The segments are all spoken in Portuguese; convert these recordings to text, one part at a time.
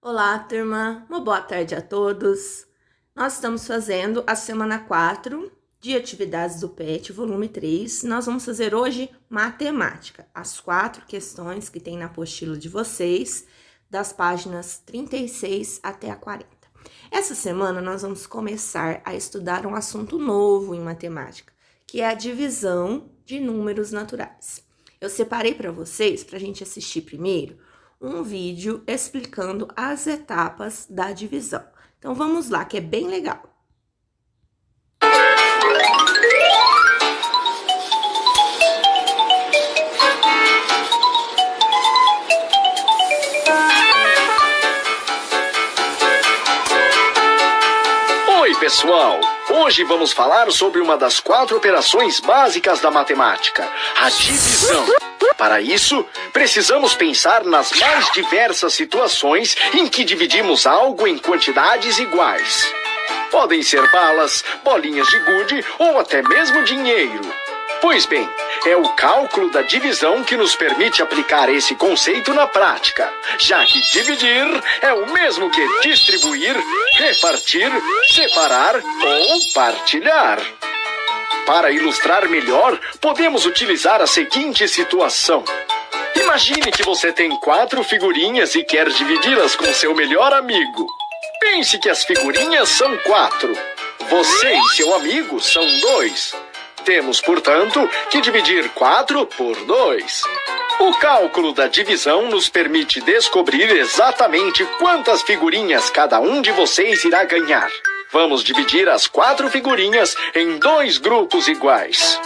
Olá, turma! Uma boa tarde a todos. Nós estamos fazendo a semana 4 de atividades do PET, volume 3. Nós vamos fazer hoje matemática, as 4 questões que tem na apostila de vocês, das páginas 36 até a 40. Essa semana nós vamos começar a estudar um assunto novo em matemática, que é a divisão de números naturais. Eu separei para vocês, para a gente assistir primeiro, um vídeo explicando as etapas da divisão. Então, vamos lá, que é bem legal. Oi, pessoal! Hoje vamos falar sobre uma das 4 operações básicas da matemática, a divisão. Para isso, precisamos pensar nas mais diversas situações em que dividimos algo em quantidades iguais. Podem ser balas, bolinhas de gude ou até mesmo dinheiro. Pois bem, é o cálculo da divisão que nos permite aplicar esse conceito na prática, já que dividir é o mesmo que distribuir, repartir, separar ou partilhar. Para ilustrar melhor, podemos utilizar a seguinte situação. Imagine que você tem 4 figurinhas e quer dividi-las com seu melhor amigo. Pense que as figurinhas são 4. Você e seu amigo são 2. Temos, portanto, que dividir 4 por 2. O cálculo da divisão nos permite descobrir exatamente quantas figurinhas cada um de vocês irá ganhar. Vamos dividir as 4 figurinhas em 2 grupos iguais.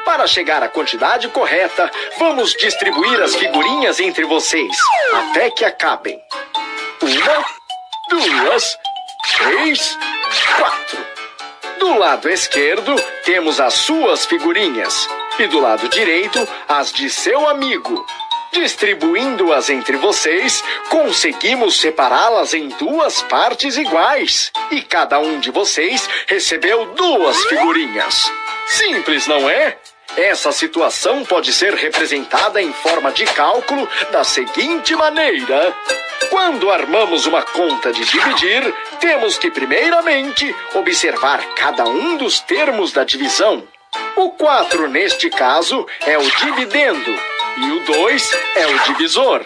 Para chegar à quantidade correta, vamos distribuir as figurinhas entre vocês, até que acabem. 1, 2, 3, 4. Do lado esquerdo, temos as suas figurinhas, e do lado direito, as de seu amigo. Distribuindo-as entre vocês, conseguimos separá-las em 2 partes iguais. E cada um de vocês recebeu 2 figurinhas. Simples, não é? Essa situação pode ser representada em forma de cálculo da seguinte maneira. Quando armamos uma conta de dividir, temos que, primeiramente, observar cada um dos termos da divisão. O 4, neste caso, é o dividendo. E o 2 é o divisor.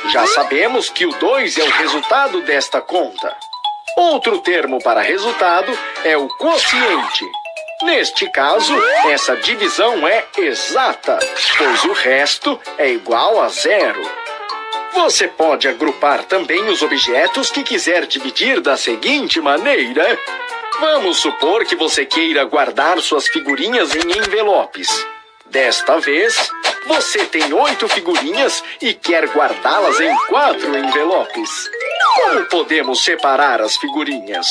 Já sabemos que o 2 é o resultado desta conta. Outro termo para resultado é o quociente. Neste caso, essa divisão é exata, pois o resto é igual a 0. Você pode agrupar também os objetos que quiser dividir da seguinte maneira. Vamos supor que você queira guardar suas figurinhas em envelopes. Desta vez, você tem 8 figurinhas e quer guardá-las em 4 envelopes. Como podemos separar as figurinhas?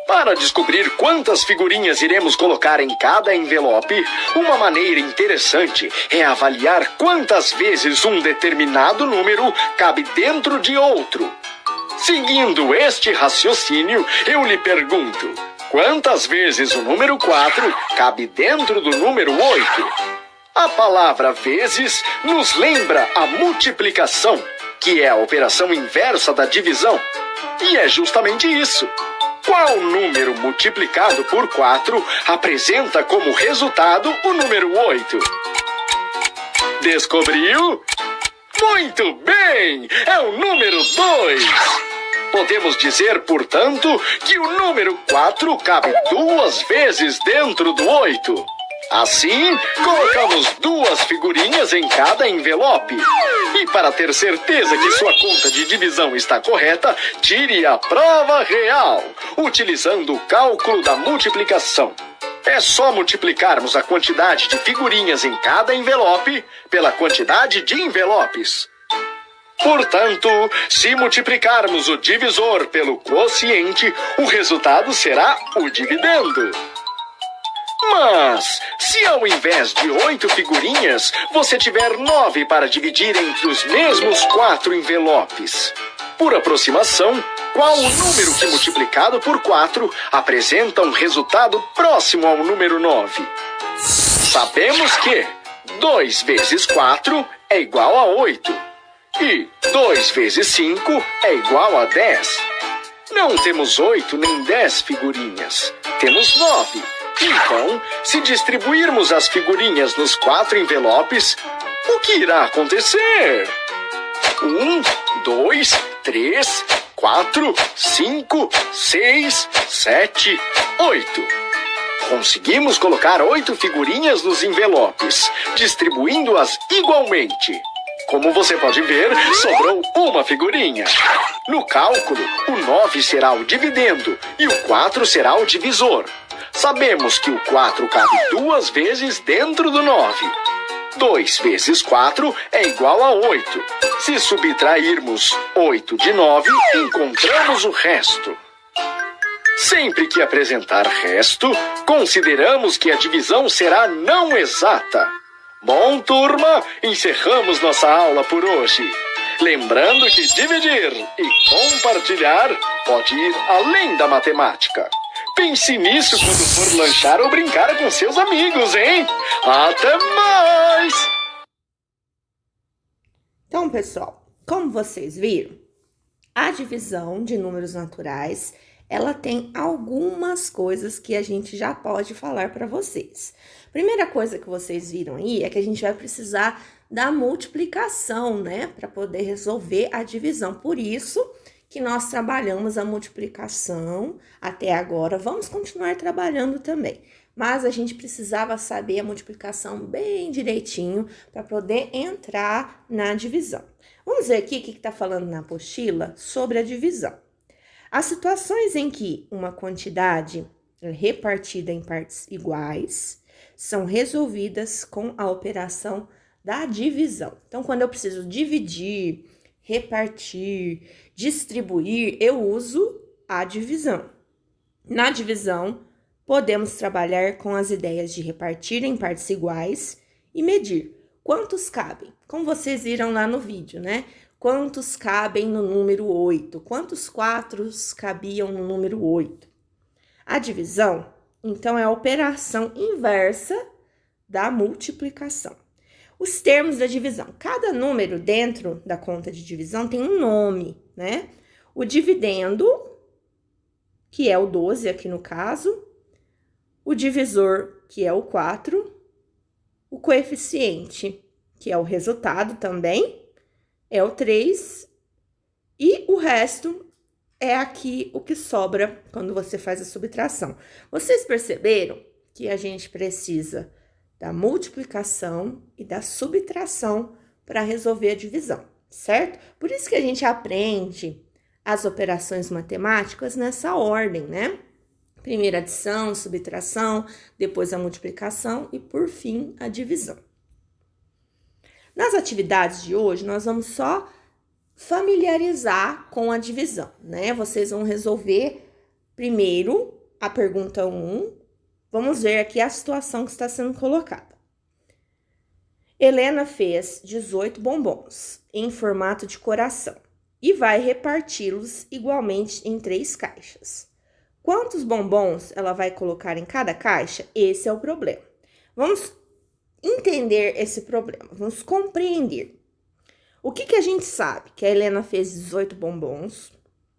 Para descobrir quantas figurinhas iremos colocar em cada envelope, uma maneira interessante é avaliar quantas vezes um determinado número cabe dentro de outro. Seguindo este raciocínio, eu lhe pergunto, quantas vezes o número 4 cabe dentro do número 8? A palavra vezes nos lembra a multiplicação, que é a operação inversa da divisão. E é justamente isso. Qual número multiplicado por 4 apresenta como resultado o número 8? Descobriu? Muito bem! É o número 2! Podemos dizer, portanto, que o número 4 cabe 2 vezes dentro do 8. Assim, colocamos 2 figurinhas em cada envelope. E para ter certeza que sua conta de divisão está correta, tire a prova real, utilizando o cálculo da multiplicação. É só multiplicarmos a quantidade de figurinhas em cada envelope pela quantidade de envelopes. Portanto, se multiplicarmos o divisor pelo quociente, o resultado será o dividendo. Mas, se ao invés de 8 figurinhas, você tiver 9 para dividir entre os mesmos 4 envelopes? Por aproximação, qual o número que multiplicado por 4 apresenta um resultado próximo ao número 9? Sabemos que 2 vezes 4 é igual a 8. E 2 vezes 5 é igual a 10. Não temos 8 nem 10 figurinhas. Temos 9. Então, se distribuirmos as figurinhas nos 4 envelopes, o que irá acontecer? 1, 2, 3, 4, 5, 6, 7, 8. Conseguimos colocar 8 figurinhas nos envelopes, distribuindo-as igualmente. Como você pode ver, sobrou uma figurinha. No cálculo, o 9 será o dividendo e o 4 será o divisor. Sabemos que o 4 cabe 2 vezes dentro do 9. 2 vezes 4 é igual a 8. Se subtrairmos 8 de 9, encontramos o resto. Sempre que apresentar resto, consideramos que a divisão será não exata. Bom, turma, encerramos nossa aula por hoje. Lembrando que dividir e compartilhar pode ir além da matemática. Pense nisso quando for lanchar ou brincar com seus amigos, hein? Até mais! Então, pessoal, como vocês viram, a divisão de números naturais, ela tem algumas coisas que a gente já pode falar para vocês. Primeira coisa que vocês viram aí é que a gente vai precisar da multiplicação, né, para poder resolver a divisão. Por isso que nós trabalhamos a multiplicação até agora. Vamos continuar trabalhando também, mas a gente precisava saber a multiplicação bem direitinho para poder entrar na divisão. Vamos ver aqui o que está falando na apostila sobre a divisão. As situações em que uma quantidade é repartida em partes iguais são resolvidas com a operação da divisão. Então, quando eu preciso dividir, repartir, distribuir, eu uso a divisão. Na divisão, podemos trabalhar com as ideias de repartir em partes iguais e medir quantos cabem. Como vocês viram lá no vídeo, né? Quantos cabem no número 8? Quantos 4 cabiam no número 8? A divisão, então, é a operação inversa da multiplicação. Os termos da divisão. Cada número dentro da conta de divisão tem um nome, né? O dividendo, que é o 12 aqui no caso. O divisor, que é o 4. O coeficiente, que é o resultado também, é o 3. E o resto é aqui o que sobra quando você faz a subtração. Vocês perceberam que a gente precisa da multiplicação e da subtração para resolver a divisão, certo? Por isso que a gente aprende as operações matemáticas nessa ordem, né? Primeiro a adição, subtração, depois a multiplicação e, por fim, a divisão. Nas atividades de hoje, nós vamos só familiarizar com a divisão, né? Vocês vão resolver primeiro a pergunta 1. Vamos ver aqui a situação que está sendo colocada. Helena fez 18 bombons em formato de coração e vai reparti-los igualmente em 3 caixas. Quantos bombons ela vai colocar em cada caixa? Esse é o problema. Vamos entender esse problema, vamos compreender. O que a gente sabe? Que a Helena fez 18 bombons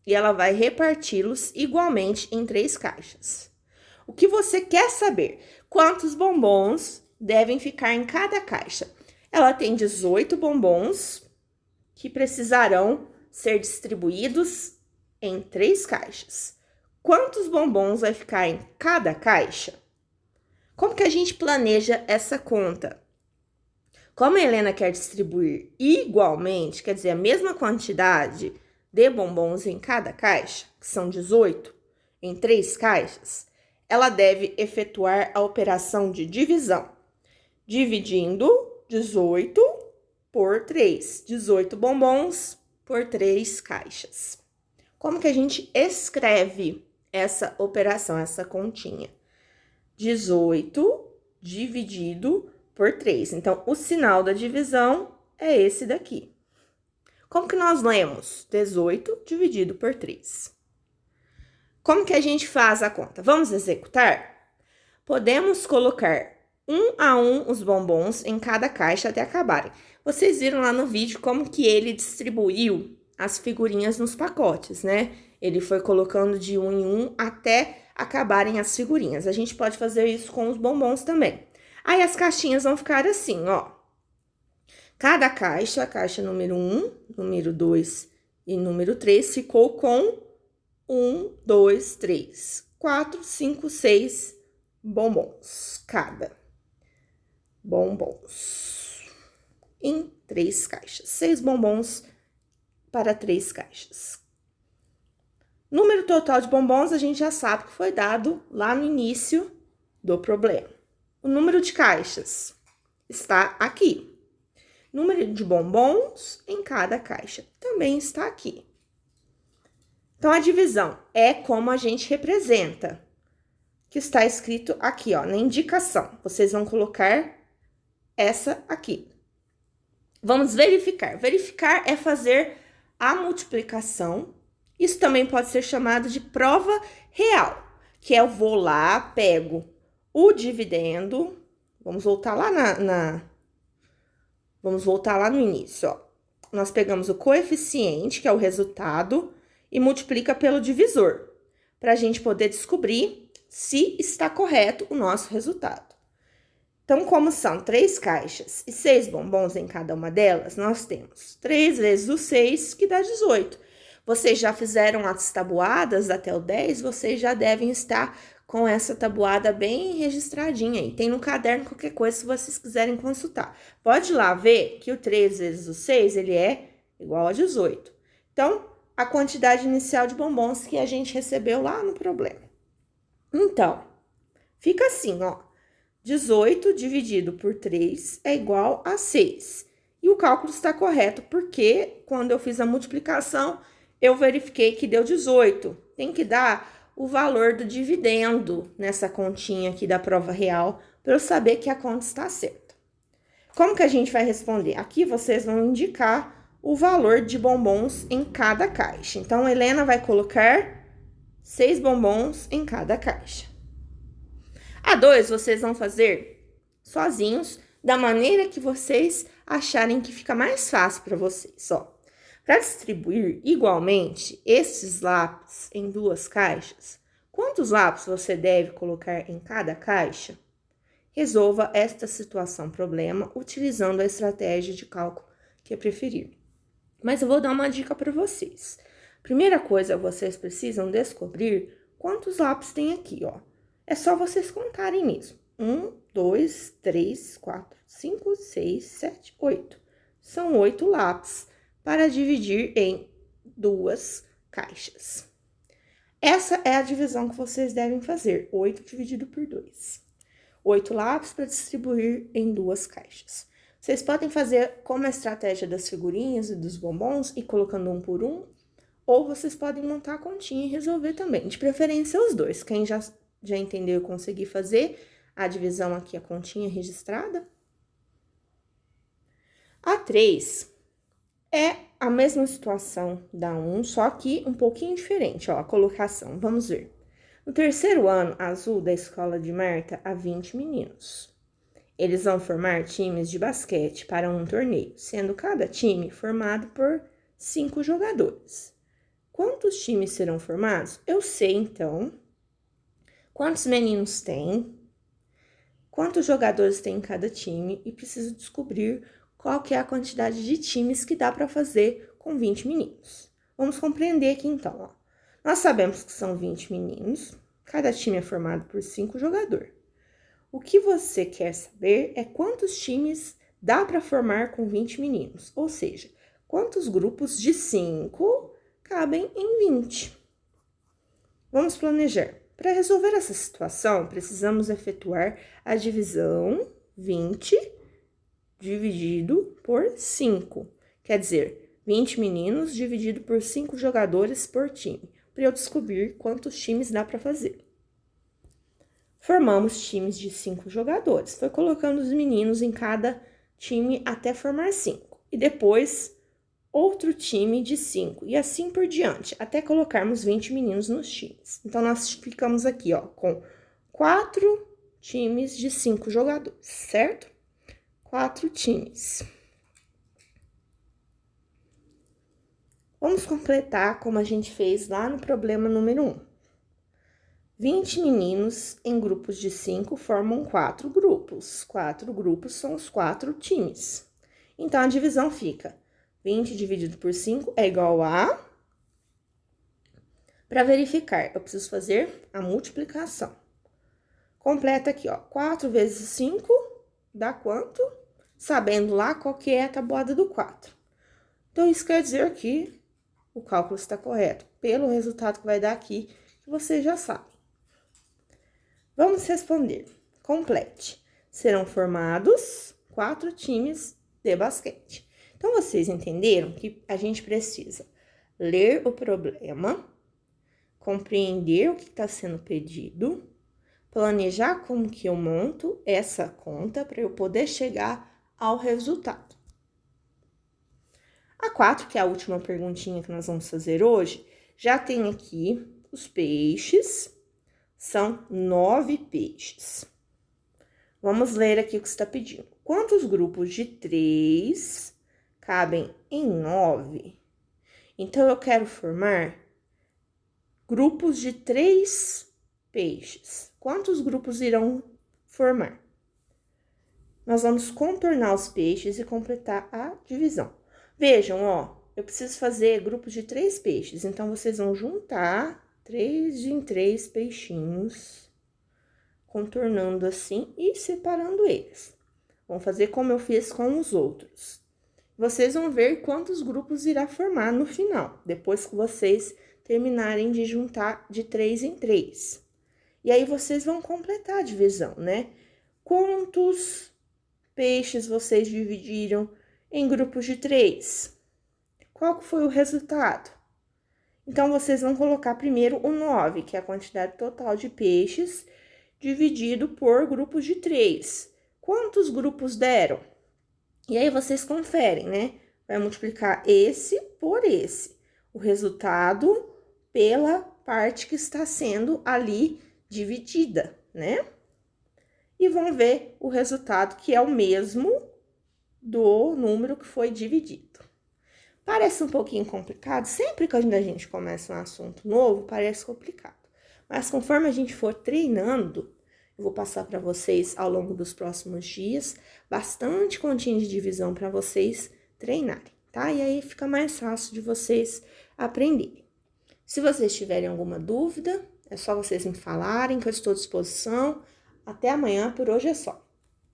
e ela vai reparti-los igualmente em 3 caixas. O que você quer saber? Quantos bombons devem ficar em cada caixa? Ela tem 18 bombons que precisarão ser distribuídos em 3 caixas. Quantos bombons vai ficar em cada caixa? Como que a gente planeja essa conta? Como a Helena quer distribuir igualmente, quer dizer, a mesma quantidade de bombons em cada caixa, que são 18, em 3 caixas, ela deve efetuar a operação de divisão, dividindo 18 por 3, 18 bombons por 3 caixas. Como que a gente escreve essa operação, essa continha? 18 dividido por 3. Então, o sinal da divisão é esse daqui. Como que nós lemos? 18 dividido por 3. Como que a gente faz a conta? Vamos executar? Podemos colocar um a um os bombons em cada caixa até acabarem. Vocês viram lá no vídeo como que ele distribuiu as figurinhas nos pacotes, né? Ele foi colocando de um em um até acabarem as figurinhas. A gente pode fazer isso com os bombons também. Aí as caixinhas vão ficar assim, ó. Cada caixa, a caixa número 1, número 2 e número 3, ficou com 1, 2, 3, 4, 5, 6 bombons. Cada bombons em 3 caixas. 6 bombons para 3 caixas. Número total de bombons a gente já sabe que foi dado lá no início do problema. O número de caixas está aqui. Número de bombons em cada caixa também está aqui. Então, a divisão é como a gente representa, que está escrito aqui, ó, na indicação. Vocês vão colocar essa aqui. Vamos verificar. Verificar é fazer a multiplicação. Isso também pode ser chamado de prova real, que é eu vou lá, pego o dividendo, vamos voltar lá vamos voltar lá no início, ó. Nós pegamos o coeficiente, que é o resultado, e multiplica pelo divisor, para a gente poder descobrir se está correto o nosso resultado. Então, como são 3 caixas e 6 bombons em cada uma delas, nós temos 3 vezes o 6, que dá 18. Vocês já fizeram as tabuadas até o 10, vocês já devem estar com essa tabuada bem registradinha aí. Tem no caderno qualquer coisa se vocês quiserem consultar. Pode ir lá ver que o 3 vezes o 6, ele é igual a 18. Então, a quantidade inicial de bombons que a gente recebeu lá no problema. Então, fica assim, ó. 18 dividido por 3 é igual a 6. E o cálculo está correto, porque quando eu fiz a multiplicação, eu verifiquei que deu 18. Tem que dar o valor do dividendo nessa continha aqui da prova real, para eu saber que a conta está certa. Como que a gente vai responder? Aqui vocês vão indicar o valor de bombons em cada caixa. Então, a Helena vai colocar 6 bombons em cada caixa. A 2, vocês vão fazer sozinhos, da maneira que vocês acharem que fica mais fácil para vocês, ó. Para distribuir igualmente esses lápis em 2 caixas, quantos lápis você deve colocar em cada caixa? Resolva esta situação problema utilizando a estratégia de cálculo que preferir. Mas eu vou dar uma dica para vocês. Primeira coisa, vocês precisam descobrir quantos lápis tem aqui, ó. É só vocês contarem mesmo. 1, 2, 3, 4, 5, 6, 7, 8. São 8 lápis para dividir em 2 caixas. Essa é a divisão que vocês devem fazer, 8 dividido por 2. 8 lápis para distribuir em 2 caixas. Vocês podem fazer como a estratégia das figurinhas e dos bombons, e colocando um por um, ou vocês podem montar a continha e resolver também, de preferência os dois. Quem já entendeu e conseguir fazer a divisão aqui, a continha registrada. A 3 é a mesma situação da 1, só que um pouquinho diferente, ó, a colocação. Vamos ver. No 3º ano azul da escola de Marta, há 20 meninos. Eles vão formar times de basquete para um torneio, sendo cada time formado por 5 jogadores. Quantos times serão formados? Eu sei, então, quantos meninos tem, quantos jogadores tem em cada time e preciso descobrir qual que é a quantidade de times que dá para fazer com 20 meninos. Vamos compreender aqui, então, ó. Nós sabemos que são 20 meninos, cada time é formado por 5 jogadores. O que você quer saber é quantos times dá para formar com 20 meninos, ou seja, quantos grupos de 5 cabem em 20. Vamos planejar. Para resolver essa situação, precisamos efetuar a divisão 20 dividido por 5. Quer dizer, 20 meninos dividido por 5 jogadores por time, para eu descobrir quantos times dá para fazer. Formamos times de 5 jogadores. Foi colocando os meninos em cada time até formar 5. E depois, outro time de 5. E assim por diante, até colocarmos 20 meninos nos times. Então, nós ficamos aqui, ó, com 4 times de 5 jogadores, certo? 4 times. Vamos completar como a gente fez lá no problema número 1. 20 meninos em grupos de 5 formam 4 grupos. 4 grupos são os 4 times. Então, a divisão fica 20 dividido por 5 é igual a... Para verificar, eu preciso fazer a multiplicação. Completa aqui, ó. 4 vezes 5 dá quanto? Sabendo lá qual que é a tabuada do 4. Então, isso quer dizer que o cálculo está correto, pelo resultado que vai dar aqui, que você já sabe. Vamos responder. Complete. Serão formados 4 times de basquete. Então, vocês entenderam que a gente precisa ler o problema, compreender o que está sendo pedido, planejar como que eu monto essa conta para eu poder chegar ao resultado. A 4, que é a última perguntinha que nós vamos fazer hoje, já tem aqui os peixes, são 9 peixes. Vamos ler aqui o que está pedindo. Quantos grupos de 3 cabem em 9? Então, eu quero formar grupos de 3 peixes. Quantos grupos irão formar? Nós vamos contornar os peixes e completar a divisão. Vejam, ó, eu preciso fazer grupos de 3 peixes. Então, vocês vão juntar 3 em 3 peixinhos, contornando assim e separando eles. Vão fazer como eu fiz com os outros. Vocês vão ver quantos grupos irá formar no final, depois que vocês terminarem de juntar de 3 em 3. E aí, vocês vão completar a divisão, né? Quantos peixes vocês dividiram em grupos de 3? Qual que foi o resultado? Então, vocês vão colocar primeiro o 9, que é a quantidade total de peixes, dividido por grupos de 3. Quantos grupos deram? E aí, vocês conferem, né? Vai multiplicar esse por esse. O resultado pela parte que está sendo ali dividida, né? E vão ver o resultado que é o mesmo do número que foi dividido. Parece um pouquinho complicado, sempre que a gente começa um assunto novo, parece complicado. Mas conforme a gente for treinando, eu vou passar para vocês ao longo dos próximos dias, bastante continha de divisão para vocês treinarem, tá? E aí fica mais fácil de vocês aprenderem. Se vocês tiverem alguma dúvida, é só vocês me falarem que eu estou à disposição. Até amanhã, por hoje é só.